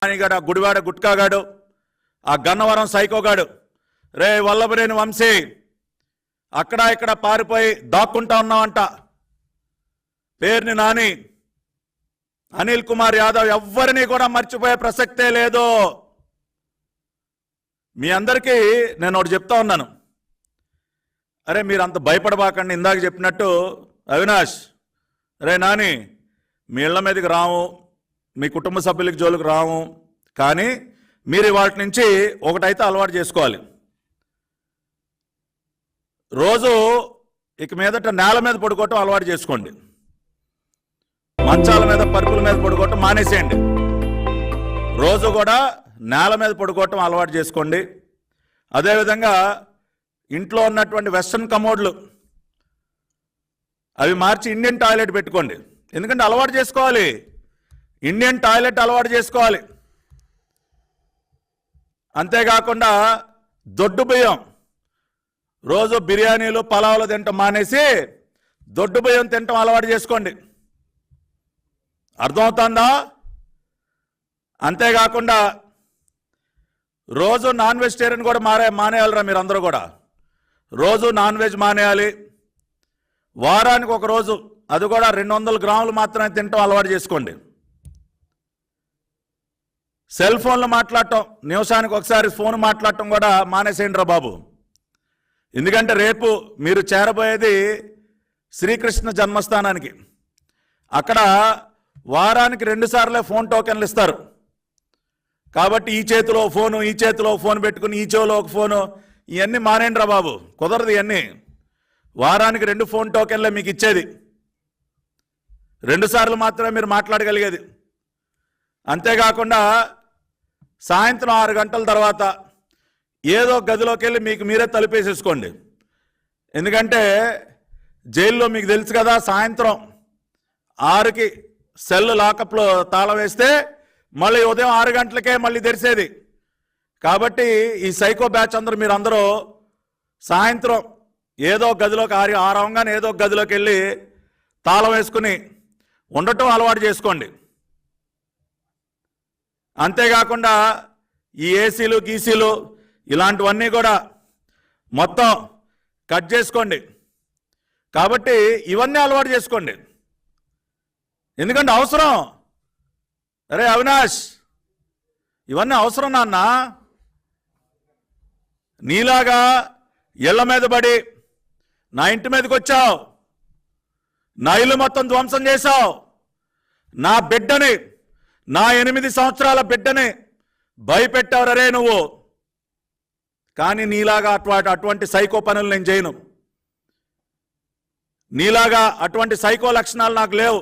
గడ గుడివాడ గుట్కాగాడు, ఆ గన్నవరం సైకోగాడు, రే వల్లభనేని వంశీ అక్కడ ఇక్కడ పారిపోయి దాక్కుంటా ఉన్నావంట. పేరుని నాని, అనిల్ కుమార్ యాదవ్ ఎవ్వరిని కూడా మర్చిపోయే ప్రసక్తే లేదు. మీ అందరికీ నేను ఒకటి చెప్తా ఉన్నాను, అరే మీరు అంత భయపడబాకండి. ఇందాక చెప్పినట్టు అవినాష్, రే నాని మీ ఇళ్ల మీదకి రాము, మీ కుటుంబ సభ్యులకి జోలికి రాము, కానీ మీరు వాటి నుంచి ఒకటైతే అలవాటు చేసుకోవాలి. రోజు ఇక మీదట నేల మీద పడుకోవటం అలవాటు చేసుకోండి. మంచాల మీద పరుపుల మీద పడుకోవటం మానేసేయండి. రోజు కూడా నేల మీద పడుకోవటం అలవాటు చేసుకోండి. అదేవిధంగా ఇంట్లో ఉన్నటువంటి వెస్ట్రన్ కమోడ్లు అవి మార్చి ఇండియన్ టాయిలెట్ పెట్టుకోండి. ఎందుకంటే అలవాటు చేసుకోవాలి, ఇండియన్ టాయిలెట్ అలవాటు చేసుకోవాలి. అంతేకాకుండా దొడ్డు బియ్యం, రోజు బిర్యానీలు పలావులు తినటం మానేసి దొడ్డు బియ్యం తినటం అలవాటు చేసుకోండి. అర్థమవుతుందా? అంతేకాకుండా రోజు నాన్ వెజిటేరియన్ కూడా మానేయాలరా మీరు అందరూ కూడా. రోజు నాన్ వెజ్ మానేయాలి. వారానికి ఒక రోజు, అది కూడా 200 గ్రాములు మాత్రమే తినటం అలవాటు చేసుకోండి. సెల్ ఫోన్లు మాట్లాడటం, నిమిషానికి ఒకసారి ఫోన్ మాట్లాడటం కూడా మానేసేయండి రా బాబు. ఎందుకంటే రేపు మీరు చేరబోయేది శ్రీకృష్ణ జన్మస్థానానికి. అక్కడ వారానికి 2 సార్లే ఫోన్ టోకెన్లు ఇస్తారు. కాబట్టి ఈ చేతిలో ఫోను, ఈ చేతిలో ఫోన్ పెట్టుకుని ఈ చెవిలో ఒక ఫోను, ఇవన్నీ మానేయండి రా బాబు. కుదరదు ఇవన్నీ. వారానికి 2 ఫోన్ టోకెన్లే మీకు ఇచ్చేది. 2 సార్లు మాత్రమే మీరు మాట్లాడగలిగేది. అంతేకాకుండా సాయంత్రం 6 గంటల తర్వాత ఏదో గదిలోకి వెళ్ళి మీకు మీరే తలుపేసేసుకోండి. ఎందుకంటే జైల్లో మీకు తెలుసు కదా, సాయంత్రం 6కి సెల్ లాకప్లో తాళం వేస్తే మళ్ళీ ఉదయం 6 గంటలకే మళ్ళీ తెరిసేది. కాబట్టి ఈ సైకో బ్యాచ్ మీరందరూ సాయంత్రం ఏదో గదిలోకి 6 అవగానే ఏదో గదిలోకి వెళ్ళి తాళం వేసుకుని ఉండటం అలవాటు చేసుకోండి. అంతేకాకుండా ఈ ఏసీలు గీసీలు ఇలాంటివన్నీ కూడా మొత్తం కట్ చేసుకోండి. కాబట్టి ఇవన్నీ అలవాటు చేసుకోండి. ఎందుకంటే అవసరం. అరే అవినాష్, ఇవన్నీ అవసరం నాన్న. నీలాగా ఇళ్ల మీద పడి నా ఇంటి మీదకి వచ్చావు, నా ఇల్లు మొత్తం ధ్వంసం చేశావు, నా బిడ్డని, నా 8 సంవత్సరాల బిడ్డని భయపెట్టావురే నువ్వు. కానీ నీలాగా అటువంటి సైకో పనులు నేను చేయను. నీలాగా అటువంటి సైకో లక్షణాలు నాకు లేవు.